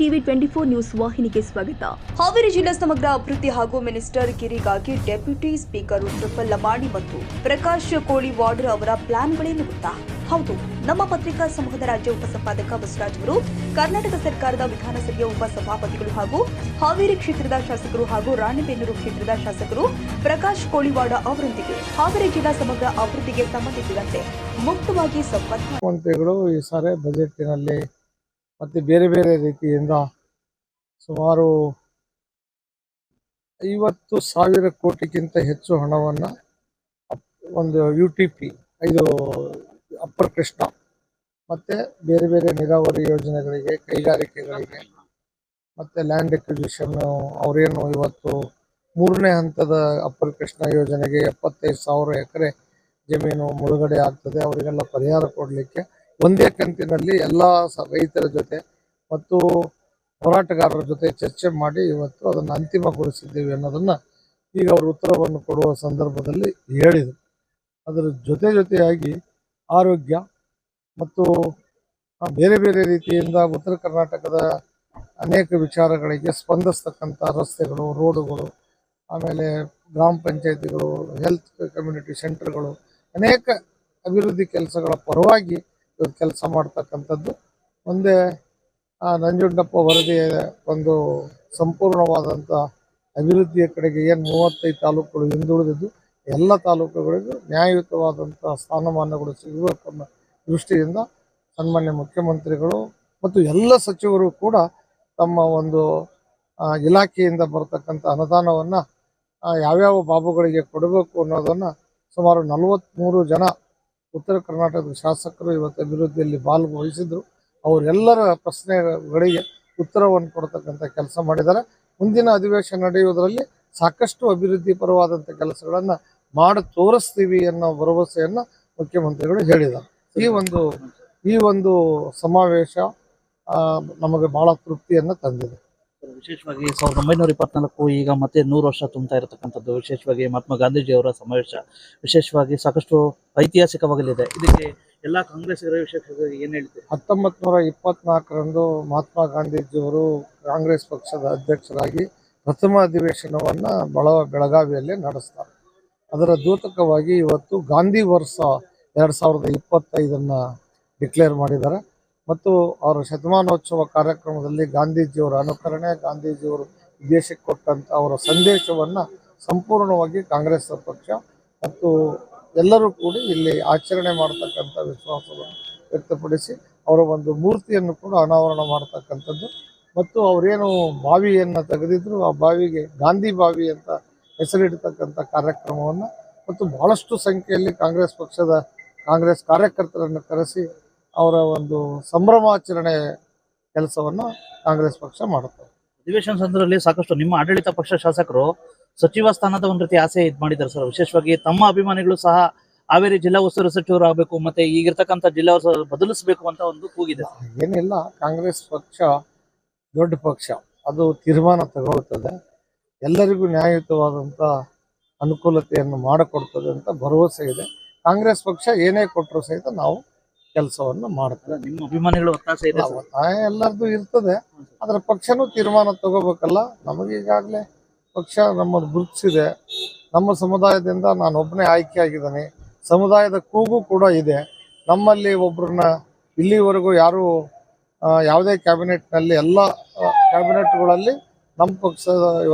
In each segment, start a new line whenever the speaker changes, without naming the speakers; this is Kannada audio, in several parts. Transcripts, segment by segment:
ಟಿವಿ 24 ನ್ಯೂಸ್ ವಾಹಿನಿಗೆ ಸ್ವಾಗತ. ಹಾವೇರಿ ಜಿಲ್ಲಾ ಸಮಗ್ರ ಅಭಿವೃದ್ಧಿ ಹಾಗೂ ಮಿನಿಸ್ಟರ್ ಗಿರಿಗಾಗಿ ಡೆಪ್ಯೂಟಿ ಸ್ಪೀಕರ್ ರುದ್ರಪ್ಪ ಲಮಾಣಿ ಮತ್ತು ಪ್ರಕಾಶ್ ಕೋಳಿವಾಡ್ ಅವರ ಪ್ಲಾನ್ಗಳೇನು ಗೊತ್ತಾ? ಹೌದು, ನಮ್ಮ ಪತ್ರಿಕಾ ಸಮೂಹದ ರಾಜ್ಯ ಉಪಸಂಪಾದಕ ಬಸವರಾಜ್ ಅವರು ಕರ್ನಾಟಕ ಸರ್ಕಾರದ ವಿಧಾನಸಭೆಯ ಉಪಸಭಾಪತಿಗಳು ಹಾಗೂ ಹಾವೇರಿ ಕ್ಷೇತ್ರದ ಶಾಸಕರು ಹಾಗೂ ರಾಣೆಬೆನ್ನೂರು ಕ್ಷೇತ್ರದ ಶಾಸಕರು ಪ್ರಕಾಶ್ ಕೋಳಿವಾಡ ಅವರೊಂದಿಗೆ ಹಾವೇರಿ ಜಿಲ್ಲಾ ಸಮಗ್ರ ಅಭಿವೃದ್ಧಿಗೆ ಸಂಬಂಧಿಸಿದಂತೆ ಮುಕ್ತವಾಗಿ ಸಂವಾದ
ಮಂತ್ರಿಗಳು ಈ ಸಾರಿ ಬಜೆಟ್ನಲ್ಲಿ ಮತ್ತು ಬೇರೆ ಬೇರೆ ರೀತಿಯಿಂದ ಸುಮಾರು 50,000 ಕೋಟಿಗಿಂತ ಹೆಚ್ಚು ಹಣವನ್ನು ಒಂದು UTP 5 ಅಪ್ಪರ್ ಕೃಷ್ಣ ಮತ್ತು ಬೇರೆ ಬೇರೆ ನೀರಾವರಿ ಯೋಜನೆಗಳಿಗೆ, ಕೈಗಾರಿಕೆಗಳಿಗೆ ಮತ್ತು ಲ್ಯಾಂಡ್ ಎಕ್ವಿಸಿಷನ್ ಅವರೇನು ಇವತ್ತು 3ನೇ ಹಂತದ ಅಪ್ಪರ್ ಕೃಷ್ಣ ಯೋಜನೆಗೆ 75,000 ಎಕರೆ ಜಮೀನು ಮುಳುಗಡೆ ಆಗ್ತದೆ. ಅವರಿಗೆಲ್ಲ ಪರಿಹಾರ ಕೊಡಲಿಕ್ಕೆ ಒಂದೇ ಕಂತಿನಲ್ಲಿ ಎಲ್ಲ ರೈತರ ಜೊತೆ ಮತ್ತು ಹೋರಾಟಗಾರರ ಜೊತೆ ಚರ್ಚೆ ಮಾಡಿ ಇವತ್ತು ಅದನ್ನು ಅಂತಿಮಗೊಳಿಸಿದ್ದೀವಿ ಅನ್ನೋದನ್ನು ಈಗ ಅವರು ಉತ್ತರವನ್ನು ಕೊಡುವ ಸಂದರ್ಭದಲ್ಲಿ ಹೇಳಿದರು. ಅದರ ಜೊತೆಯಾಗಿ ಆರೋಗ್ಯ ಮತ್ತು ಬೇರೆ ಬೇರೆ ರೀತಿಯಿಂದ ಉತ್ತರ ಕರ್ನಾಟಕದ ಅನೇಕ ವಿಚಾರಗಳಿಗೆ ಸ್ಪಂದಿಸ್ತಕ್ಕಂಥ ರಸ್ತೆಗಳು, ರೋಡುಗಳು, ಆಮೇಲೆ ಗ್ರಾಮ ಪಂಚಾಯತಿಗಳು, ಹೆಲ್ತ್ ಕಮ್ಯುನಿಟಿ ಸೆಂಟರ್ಗಳು, ಅನೇಕ ಅಭಿವೃದ್ಧಿ ಕೆಲಸಗಳ ಪರವಾಗಿ ಕೆಲಸ ಮಾಡ್ತಕ್ಕಂಥದ್ದು. ಮುಂದೆ ನಂಜುಂಡಪ್ಪ ವರದಿಯ ಒಂದು ಸಂಪೂರ್ಣವಾದಂಥ ಅಭಿವೃದ್ಧಿಯ ಕಡೆಗೆ ಏನು 35 ತಾಲೂಕುಗಳು ಹಿಂದುಳಿದಿದ್ದು ಎಲ್ಲ ತಾಲೂಕುಗಳಿಗೂ ನ್ಯಾಯಯುತವಾದಂಥ ಸ್ಥಾನಮಾನಗಳು ಸಿಗಬೇಕು ಅನ್ನೋ ದೃಷ್ಟಿಯಿಂದ ಸನ್ಮಾನ್ಯ ಮುಖ್ಯಮಂತ್ರಿಗಳು ಮತ್ತು ಎಲ್ಲ ಸಚಿವರು ಕೂಡ ತಮ್ಮ ಒಂದು ಇಲಾಖೆಯಿಂದ ಬರತಕ್ಕಂಥ ಅನುದಾನವನ್ನು ಯಾವ್ಯಾವ ಬಾಬುಗಳಿಗೆ ಕೊಡಬೇಕು ಅನ್ನೋದನ್ನು ಸುಮಾರು 43 ಜನ ಉತ್ತರ ಕರ್ನಾಟಕದ ಶಾಸಕರು ಇವತ್ತು ಅಭಿವೃದ್ಧಿಯಲ್ಲಿ ಭಾಗವಹಿಸಿದ್ರು. ಅವರೆಲ್ಲರ ಪ್ರಶ್ನೆಗಳಿಗೆ ಉತ್ತರವನ್ನು ಕೊಡ್ತಕ್ಕಂಥ ಕೆಲಸ ಮಾಡಿದ್ದಾರೆ. ಮುಂದಿನ ಅಧಿವೇಶನ ನಡೆಯುವುದರಲ್ಲಿ ಸಾಕಷ್ಟು ಅಭಿವೃದ್ಧಿ ಪರವಾದಂಥ ಕೆಲಸಗಳನ್ನು ಮಾಡಿ ತೋರಿಸ್ತೀವಿ ಅನ್ನೋ ಭರವಸೆಯನ್ನು ಮುಖ್ಯಮಂತ್ರಿಗಳು ಹೇಳಿದ್ದಾರೆ. ಈ ಒಂದು ಸಮಾವೇಶ ನಮಗೆ ಬಹಳ ತೃಪ್ತಿಯನ್ನು ತಂದಿದೆ.
ವಿಶೇಷವಾಗಿ 1924 ಈಗ ಮತ್ತೆ 100 ವರ್ಷ ತುಂಬ್ತಾ ಇರತಕ್ಕಂಥದ್ದು, ವಿಶೇಷವಾಗಿ ಮಹಾತ್ಮ ಗಾಂಧೀಜಿಯವರ ಸಮಾವೇಶ ವಿಶೇಷವಾಗಿ ಸಾಕಷ್ಟು ಐತಿಹಾಸಿಕವಾಗಲಿದೆ. ಇದಕ್ಕೆ ಎಲ್ಲ ಕಾಂಗ್ರೆಸ್ಸಿಗರ ವಿಶೇಷವಾಗಿ ಏನು ಹೇಳ್ತೀವಿ?
1924ರಂದು ಮಹಾತ್ಮ ಗಾಂಧೀಜಿಯವರು ಕಾಂಗ್ರೆಸ್ ಪಕ್ಷದ ಅಧ್ಯಕ್ಷರಾಗಿ ಪ್ರಥಮ ಅಧಿವೇಶನವನ್ನು ಬೆಳಗಾವಿಯಲ್ಲಿ ನಡೆಸ್ತಾರೆ. ಅದರ ದ್ಯೋತಕವಾಗಿ ಇವತ್ತು ಗಾಂಧಿ ವರ್ಷ 2025 ಡಿಕ್ಲೇರ್ ಮಾಡಿದ್ದಾರೆ. ಮತ್ತು ಅವರ ಶತಮಾನೋತ್ಸವ ಕಾರ್ಯಕ್ರಮದಲ್ಲಿ ಗಾಂಧೀಜಿಯವರ ಅನುಕರಣೆ, ಗಾಂಧೀಜಿಯವರು ದೇಶಕ್ಕೆ ಕೊಟ್ಟಂಥ ಅವರ ಸಂದೇಶವನ್ನು ಸಂಪೂರ್ಣವಾಗಿ ಕಾಂಗ್ರೆಸ್ ಪಕ್ಷ ಮತ್ತು ಎಲ್ಲರೂ ಕೂಡಿ ಇಲ್ಲಿ ಆಚರಣೆ ಮಾಡ್ತಕ್ಕಂಥ ವಿಶ್ವಾಸವನ್ನು ವ್ಯಕ್ತಪಡಿಸಿ ಅವರ ಒಂದು ಮೂರ್ತಿಯನ್ನು ಕೂಡ ಅನಾವರಣ ಮಾಡ್ತಕ್ಕಂಥದ್ದು. ಮತ್ತು ಅವರೇನು ಬಾವಿಯನ್ನು ತೆಗೆದಿದ್ರು ಆ ಬಾವಿಗೆ ಗಾಂಧಿ ಬಾವಿ ಅಂತ ಹೆಸರಿಡ್ತಕ್ಕಂಥ ಕಾರ್ಯಕ್ರಮವನ್ನು ಮತ್ತು ಬಹಳಷ್ಟು ಸಂಖ್ಯೆಯಲ್ಲಿ ಕಾಂಗ್ರೆಸ್ ಕಾರ್ಯಕರ್ತರನ್ನು ಕರೆಸಿ ಅವರ ಒಂದು ಸಂಭ್ರಮಾಚರಣೆ ಕೆಲಸವನ್ನು ಕಾಂಗ್ರೆಸ್ ಪಕ್ಷ ಮಾಡುತ್ತದೆ.
ಅಧಿವೇಶನ ಸಂದರ್ಭದಲ್ಲಿ ಸಾಕಷ್ಟು ನಿಮ್ಮ ಆಡಳಿತ ಪಕ್ಷ ಶಾಸಕರು ಸಚಿವ ಸ್ಥಾನದ ಒಂದು ರೀತಿ ಆಸೆ ಮಾಡಿದ್ದಾರೆ ಸರ್. ವಿಶೇಷವಾಗಿ ತಮ್ಮ ಅಭಿಮಾನಿಗಳು ಸಹ ಹಾವೇರಿ ಜಿಲ್ಲಾ ಉಸ್ತುವಾರಿ ಸಚಿವರು ಆಗಬೇಕು ಮತ್ತೆ ಈಗಿರ್ತಕ್ಕಂಥ ಜಿಲ್ಲಾ ಬದಲಿಸಬೇಕು ಅಂತ ಒಂದು ಕೂಗಿದೆ.
ಏನಿಲ್ಲ, ಕಾಂಗ್ರೆಸ್ ಪಕ್ಷ ದೊಡ್ಡ ಪಕ್ಷ, ಅದು ತೀರ್ಮಾನ ತಗೊಳ್ತದೆ, ಎಲ್ಲರಿಗೂ ನ್ಯಾಯಯುತವಾದಂಥ ಅನುಕೂಲತೆಯನ್ನು ಮಾಡಿಕೊಡ್ತದೆ ಅಂತ ಭರವಸೆ ಇದೆ. ಕಾಂಗ್ರೆಸ್ ಪಕ್ಷ ಏನೇ ಕೊಟ್ಟರು ಸಹಿತ ನಾವು ಕೆಲಸವನ್ನು ಮಾಡ್ತಾರೆ.
ನಿಮ್ಮ ಅಭಿಮಾನಿಗಳು ಒತ್ತಾಯ
ಎಲ್ಲರದ್ದು ಇರ್ತದೆ, ಅದರ ಪಕ್ಷನೂ ತೀರ್ಮಾನ ತಗೋಬೇಕಲ್ಲ. ನಮಗೀಗಾಗಲೇ ಪಕ್ಷ ನಮ್ಮದು ಗುರುತಿಸಿದೆ. ನಮ್ಮ ಸಮುದಾಯದಿಂದ ನಾನು ಒಬ್ಬನೇ ಆಯ್ಕೆಯಾಗಿದ್ದೇನೆ. ಸಮುದಾಯದ ಕೂಗು ಕೂಡ ಇದೆ. ನಮ್ಮಲ್ಲಿ ಒಬ್ಬರನ್ನ ಇಲ್ಲಿವರೆಗೂ ಯಾರು ಯಾವುದೇ ಕ್ಯಾಬಿನೆಟ್ನಲ್ಲಿ ಎಲ್ಲ ಕ್ಯಾಬಿನೆಟ್ಗಳಲ್ಲಿ ನಮ್ಮ ಪಕ್ಷದ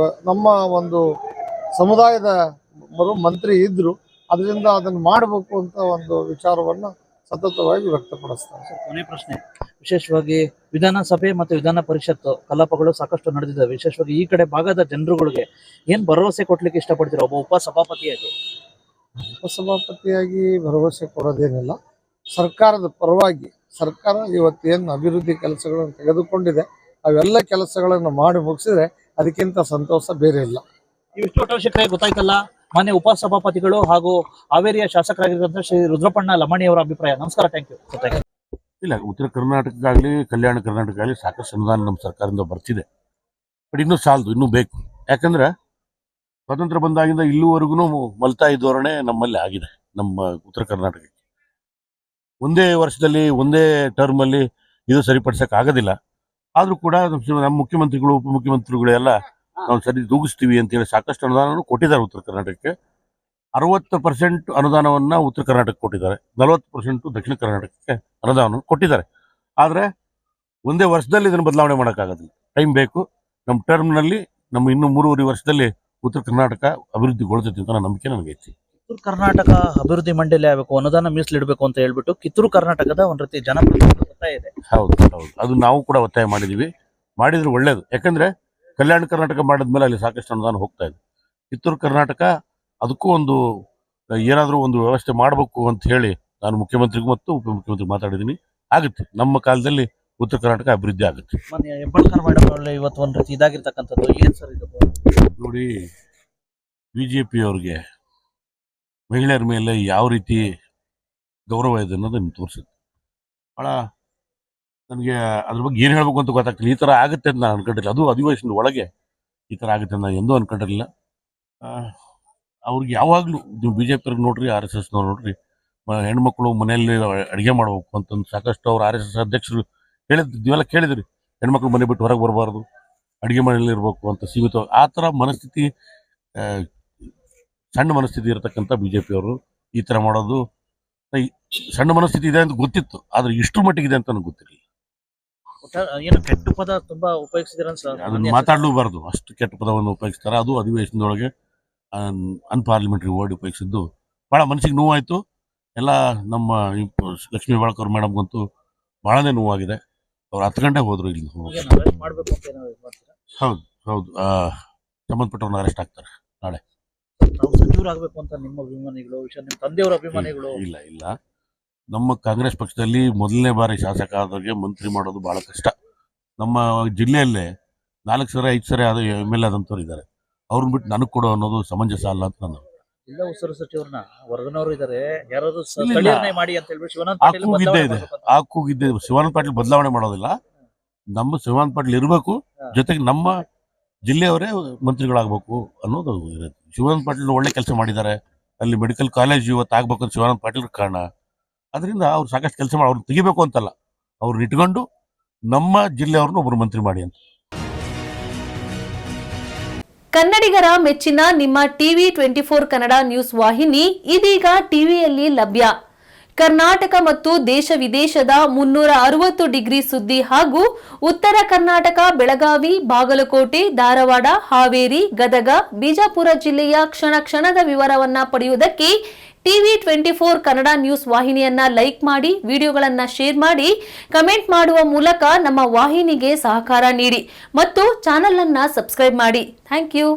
ನಮ್ಮ ಒಂದು ಸಮುದಾಯದ ಮಂತ್ರಿ ಇದ್ದರು. ಅದರಿಂದ ಅದನ್ನು ಮಾಡಬೇಕು ಅಂತ ಒಂದು ವಿಚಾರವನ್ನು ಸತತವಾಗಿ ವ್ಯಕ್ತಪಡಿಸ್ತಾರೆ.
ಕೊನೆ ಪ್ರಶ್ನೆ, ವಿಶೇಷವಾಗಿ ವಿಧಾನಸಭೆ ಮತ್ತು ವಿಧಾನ ಪರಿಷತ್ ಕಲಾಪಗಳು ಸಾಕಷ್ಟು ನಡೆದಿದ್ದಾವೆ. ವಿಶೇಷವಾಗಿ ಈ ಕಡೆ ಭಾಗದ ಜನರುಗಳಿಗೆ ಏನು ಭರವಸೆ ಕೊಡ್ಲಿಕ್ಕೆ ಇಷ್ಟಪಡ್ತೀರ ಒಬ್ಬ ಉಪಸಭಾಪತಿಯಾಗಿ?
ಉಪಸಭಾಪತಿಯಾಗಿ ಭರವಸೆ ಕೊಡೋದೇನಿಲ್ಲ. ಸರ್ಕಾರದ ಪರವಾಗಿ ಸರ್ಕಾರ ಇವತ್ತೇನು ಅಭಿವೃದ್ಧಿ ಕೆಲಸಗಳನ್ನು ತೆಗೆದುಕೊಂಡಿದೆ ಅವೆಲ್ಲ ಕೆಲಸಗಳನ್ನು ಮಾಡಿ ಮುಗಿಸಿದ್ರೆ ಅದಕ್ಕಿಂತ ಸಂತೋಷ ಬೇರೆ ಇಲ್ಲ.
ಇವಿಷ್ಟು ಅವಶ್ಯಕತೆ ಗೊತ್ತಾಯ್ತಲ್ಲ. ಮಾನ್ಯ ಉಪಸಭಾಪತಿಗಳು ಹಾಗೂ ಹಾವೇರಿಯ ಶಾಸಕರಾಗಿರುವಂತಹ ಶ್ರೀ ರುದ್ರಪ್ಪಣ್ಣ ಲಮಾಣಿ ಅವರ ಅಭಿಪ್ರಾಯ. ನಮಸ್ಕಾರ, ಥ್ಯಾಂಕ್ ಯು.
ಇಲ್ಲ, ಉತ್ತರ ಕರ್ನಾಟಕಕ್ಕಾಗಲಿ ಕಲ್ಯಾಣ ಕರ್ನಾಟಕಕ್ಕಾಗಲಿ ಸಾಕಷ್ಟು ಅನುದಾನ ನಮ್ಮ ಸರ್ಕಾರದಿಂದ ಬರ್ತಿದೆ. ಬಟ್ ಇನ್ನೂ ಸಾಲದು, ಇನ್ನೂ ಬೇಕು. ಯಾಕಂದ್ರೆ ಸ್ವತಂತ್ರ ಬಂದಾಗಿಂದ ಇಲ್ಲಿವರೆಗೂ ಮಲ್ತಾಯಿ ಧೋರಣೆ ನಮ್ಮಲ್ಲಿ ಆಗಿದೆ. ನಮ್ಮ ಉತ್ತರ ಕರ್ನಾಟಕಕ್ಕೆ ಒಂದೇ ವರ್ಷದಲ್ಲಿ ಒಂದೇ ಟರ್ಮಲ್ಲಿ ಇದು ಸರಿಪಡಿಸೋಕೆ ಆಗೋದಿಲ್ಲ. ಆದ್ರೂ ಕೂಡ ನಮ್ಮ ಮುಖ್ಯಮಂತ್ರಿಗಳು ಉಪಮುಖ್ಯಮಂತ್ರಿಗಳು ಎಲ್ಲ ನಾವು ಸರಿ ತೂಗಿಸ್ತೀವಿ ಅಂತೇಳಿ ಸಾಕಷ್ಟು ಅನುದಾನ ಕೊಟ್ಟಿದ್ದಾರೆ ಉತ್ತರ ಕರ್ನಾಟಕಕ್ಕೆ. 60% ಅನುದಾನವನ್ನ ಉತ್ತರ ಕರ್ನಾಟಕಕ್ಕೆ ಕೊಟ್ಟಿದ್ದಾರೆ, 40% ದಕ್ಷಿಣ ಕರ್ನಾಟಕಕ್ಕೆ ಅನುದಾನ ಕೊಟ್ಟಿದ್ದಾರೆ. ಆದ್ರೆ ಒಂದೇ ವರ್ಷದಲ್ಲಿ ಇದನ್ನು ಬದಲಾವಣೆ ಮಾಡೋಕ್ಕಾಗೋದಿಲ್ಲ, ಟೈಮ್ ಬೇಕು. ನಮ್ಮ ಟರ್ಮ್ನಲ್ಲಿ ನಮ್ಮ ಇನ್ನು 3.5 ವರ್ಷದಲ್ಲಿ ಉತ್ತರ ಕರ್ನಾಟಕ ಅಭಿವೃದ್ಧಿಗೊಳ್ತೈತಿ ಅಂತ ನಂಬಿಕೆ ನನಗೈತಿ.
ಕಿತ್ತೂರು ಕರ್ನಾಟಕ ಅಭಿವೃದ್ಧಿ ಮಂಡಳಿ ಆಗಬೇಕು, ಅನುದಾನ ಮೀಸಲಿಡಬೇಕು ಅಂತ ಹೇಳ್ಬಿಟ್ಟು ಕಿತ್ತೂರು ಕರ್ನಾಟಕದ ಒಂದ್ ರೀತಿ ಜನಪ್ರತಿನಿಧಿಗಳ ಒತ್ತಾಯ ಇದೆ.
ಹೌದು, ಅದು ನಾವು ಕೂಡ ಒತ್ತಾಯ ಮಾಡಿದೀವಿ. ಮಾಡಿದ್ರೆ ಒಳ್ಳೇದು. ಯಾಕಂದ್ರೆ ಕಲ್ಯಾಣ ಕರ್ನಾಟಕ ಮಾಡಿದ್ಮೇಲೆ ಅಲ್ಲಿ ಸಾಕಷ್ಟು ಅನುದಾನ ಹೋಗ್ತಾ ಇದೆ. ಕಿತ್ತೂರು ಕರ್ನಾಟಕ ಅದಕ್ಕೂ ಒಂದು ಏನಾದರೂ ಒಂದು ವ್ಯವಸ್ಥೆ ಮಾಡಬೇಕು ಅಂತ ಹೇಳಿ ನಾನು ಮುಖ್ಯಮಂತ್ರಿಗೂ ಮತ್ತು ಉಪಮುಖ್ಯಮಂತ್ರಿ ಮಾತಾಡಿದ್ದೀನಿ. ಆಗುತ್ತೆ, ನಮ್ಮ ಕಾಲದಲ್ಲಿ ಉತ್ತರ ಕರ್ನಾಟಕ ಅಭಿವೃದ್ಧಿ ಆಗುತ್ತೆ.
ಮೊನ್ನೆ ಹೆಬ್ಬಾಳ್ಕರ್ ಮೇಡಮ್ ಅವರಲ್ಲಿ ಇವತ್ತು ಒಂದ್ ರೀತಿ ಇದಾಗಿರ್ತಕ್ಕಂಥದ್ದು ಏನ್ ಸರ್ ಇದು?
ನೋಡಿ, ಬಿಜೆಪಿ ಅವ್ರಿಗೆ ಮಹಿಳೆಯರ ಮೇಲೆ ಯಾವ ರೀತಿ ಗೌರವ ಇದೆ ಅನ್ನೋದನ್ನು ತೋರಿಸುತ್ತೆ. ಭಾಳ ನನಗೆ ಅದ್ರ ಬಗ್ಗೆ ಏನು ಹೇಳ್ಬೇಕು ಅಂತ ಗೊತ್ತಾಗ್ತಿಲ್ಲ. ಈ ಥರ ಆಗುತ್ತೆ ಅಂತ ನಾನು ಅನ್ಕೊಂಡಿಲ್ಲ. ಅದು ಅಧಿವೇಶನದ ಒಳಗೆ ಈ ಥರ ಆಗುತ್ತೆ ಅಂತ ನಾನು ಎಂದೂ ಅನ್ಕೊಂಡಿರಲಿಲ್ಲ. ಅವ್ರಿಗೆ ಯಾವಾಗಲೂ ನೀವು ಬಿ ಜೆ ಪಿಯವ್ರಿಗೆ ನೋಡ್ರಿ, ಆರ್ ಎಸ್ ಎಸ್ನವ್ರು ನೋಡ್ರಿ, ಹೆಣ್ಮಕ್ಳು ಮನೆಯಲ್ಲಿ ಅಡುಗೆ ಮಾಡ್ಬೇಕು ಅಂತಂದು ಸಾಕಷ್ಟು ಅವ್ರು ಆರ್ ಎಸ್ ಎಸ್ ಅಧ್ಯಕ್ಷರು ನೀವೆಲ್ಲ ಕೇಳಿದ್ರಿ, ಹೆಣ್ಮಕ್ಳು ಮನೆ ಬಿಟ್ಟು ಹೊರಗೆ ಬರಬಾರ್ದು, ಅಡುಗೆ ಮನೆಯಲ್ಲಿ ಇರಬೇಕು ಅಂತ ಸೀಮಿತ. ಆ ಥರ ಮನಸ್ಥಿತಿ, ಸಣ್ಣ ಮನಸ್ಥಿತಿ ಇರತಕ್ಕಂಥ ಬಿ ಜೆ ಪಿಯವರು ಈ ಥರ ಮಾಡೋದು. ಸಣ್ಣ ಮನಸ್ಥಿತಿ ಇದೆ ಅಂತ ಗೊತ್ತಿತ್ತು, ಆದರೆ ಇಷ್ಟರ ಮಟ್ಟಿಗಿದೆ ಅಂತ ನನಗೆ ಗೊತ್ತಿರಲಿಲ್ಲ.
ಏನು ಕೆಟ್ಟ ಪದ ತುಂಬಾ ಉಪಯೋಗಿಸಿದ್ರ
ಅದನ್ನು ಮಾತಾಡಲೂಬಾರ್ದು, ಅಷ್ಟು ಕೆಟ್ಟ ಪದವನ್ನು ಉಪಯೋಗಿಸ್ತಾರೆ. ಅದು ಅಧಿವೇಶನದೊಳಗೆ ಅನ್ಪಾರ್ಲಿಮೆಂಟ್ರಿ ವರ್ಡ್ ಉಪಯೋಗಿಸಿದ್ದು ಭಾಳ ಮನಸ್ಸಿಗೆ ನೋವಾಯಿತು. ಎಲ್ಲ ನಮ್ಮ ಲಕ್ಷ್ಮೀ ಹೆಬ್ಬಾಳ್ಕರ್ ಮೇಡಮ್ಗಂತೂ ಭಾಳನೇ ನೋವಾಗಿದೆ. ಅವ್ರು 10 ಗಂಟೆ ಹೋದ್ರು ಇಲ್ಲಿ. ಹೌದು ಹೌದು, ಸಂಬಂಧಪಟ್ಟವ್ರನ್ನ ಅರೆಸ್ಟ್ ಆಗ್ತಾರೆ ನಾಳೆ.
ಸಚಿವರಾಗಬೇಕು ಅಂತ ನಿಮ್ಮ ಅಭಿಮಾನಿಗಳು, ನಿಮ್ಮ ತಂದೆಯವರ ಅಭಿಮಾನಿಗಳು?
ಇಲ್ಲ, ನಮ್ಮ ಕಾಂಗ್ರೆಸ್ ಪಕ್ಷದಲ್ಲಿ ಮೊದಲನೇ ಬಾರಿ ಶಾಸಕ ಆದವ್ರಿಗೆ ಮಂತ್ರಿ ಮಾಡೋದು ಬಹಳ ಕಷ್ಟ. ನಮ್ಮ ಜಿಲ್ಲೆಯಲ್ಲೇ 4 ಸರಿ 5 ಸರಿ ಆದ MLA ಆದಂಥವ್ರು ಇದ್ದಾರೆ. ಅವ್ರನ್ನ ಬಿಟ್ಟು ನನಗೆ ಕೊಡೋ ಅನ್ನೋದು ಸಮಂಜಸ ಅಲ್ಲ ಅಂತ ನಾನು.
ಜಿಲ್ಲಾ ಉಸ್ತುವಾರಿ ಸಚಿವರನ್ನ ವರ್ಗನವರು ಇದ್ದಾರೆ, ಯಾರಾದ್ರೂ ಸ್ಥಳೀಯರನ್ನೇ ಮಾಡಿ ಅಂತ ಹೇಳ್ಬಿಟ್ಟು ಶಿವಾನಂದ ಪಾಟೀಲ್
ಕೂಗಿದ್ದೆ. ಶಿವಾನಂದ ಪಾಟೀಲ್ ಬದಲಾವಣೆ ಮಾಡೋದಿಲ್ಲ, ನಮ್ಮ ಶಿವಾನಂದ ಪಾಟೀಲ್ ಇರಬೇಕು, ಜೊತೆಗೆ ನಮ್ಮ ಜಿಲ್ಲೆಯವರೇ ಮಂತ್ರಿಗಳಾಗಬೇಕು ಅನ್ನೋದು ಇರುತ್ತೆ. ಶಿವಾನಂದ ಪಾಟೀಲ್ ಒಳ್ಳೆ ಕೆಲಸ ಮಾಡಿದ್ದಾರೆ. ಅಲ್ಲಿ ಮೆಡಿಕಲ್ ಕಾಲೇಜ್ ಇವತ್ತು ಆಗ್ಬೇಕು ಅಂತ ಶಿವಾನಂದ ಪಾಟೀಲ್ ಕಾರಣ. ಅದರಿಂದ ಅವ್ರು ಸಾಕಷ್ಟು ಕೆಲಸ ಮಾಡಿ, ಅವ್ರನ್ನ ತೆಗಿಬೇಕು ಅಂತಲ್ಲ, ಅವ್ರನ್ನ ಇಟ್ಕೊಂಡು ನಮ್ಮ ಜಿಲ್ಲೆಯವ್ರನ್ನ ಒಬ್ರು ಮಂತ್ರಿ ಮಾಡಿ ಅಂತ.
ಕನ್ನಡಿಗರ ಮೆಚ್ಚಿನ ನಿಮ್ಮ ಟಿವಿ 24 ಕನ್ನಡ ನ್ಯೂಸ್ ವಾಹಿನಿ ಇದೀಗ ಟಿವಿಯಲ್ಲಿ ಲಭ್ಯ. ಕರ್ನಾಟಕ ಮತ್ತು ದೇಶ ವಿದೇಶದ 360 ಡಿಗ್ರಿ ಸುದ್ದಿ ಹಾಗೂ ಉತ್ತರ ಕರ್ನಾಟಕ, ಬೆಳಗಾವಿ, ಬಾಗಲಕೋಟೆ, ಧಾರವಾಡ, ಹಾವೇರಿ, ಗದಗ, ಬಿಜಾಪುರ ಜಿಲ್ಲೆಯ ಕ್ಷಣ ಕ್ಷಣದ ವಿವರವನ್ನ ಪಡೆಯುವುದಕ್ಕೆ ಟಿವಿ 24 ಕನ್ನಡ ನ್ಯೂಸ್ ವಾಹಿನಿಯನ್ನ ಲೈಕ್ ಮಾಡಿ, ವಿಡಿಯೋಗಳನ್ನ ಶೇರ್ ಮಾಡಿ, ಕಮೆಂಟ್ ಮಾಡುವ ಮೂಲಕ ನಮ್ಮ ವಾಹಿನಿಗೆ ಸಹಕಾರ ನೀಡಿ ಮತ್ತು ಚಾನೆಲ್ ಅನ್ನ ಸಬ್ಸ್ಕ್ರೈಬ್ ಮಾಡಿ. Thank you.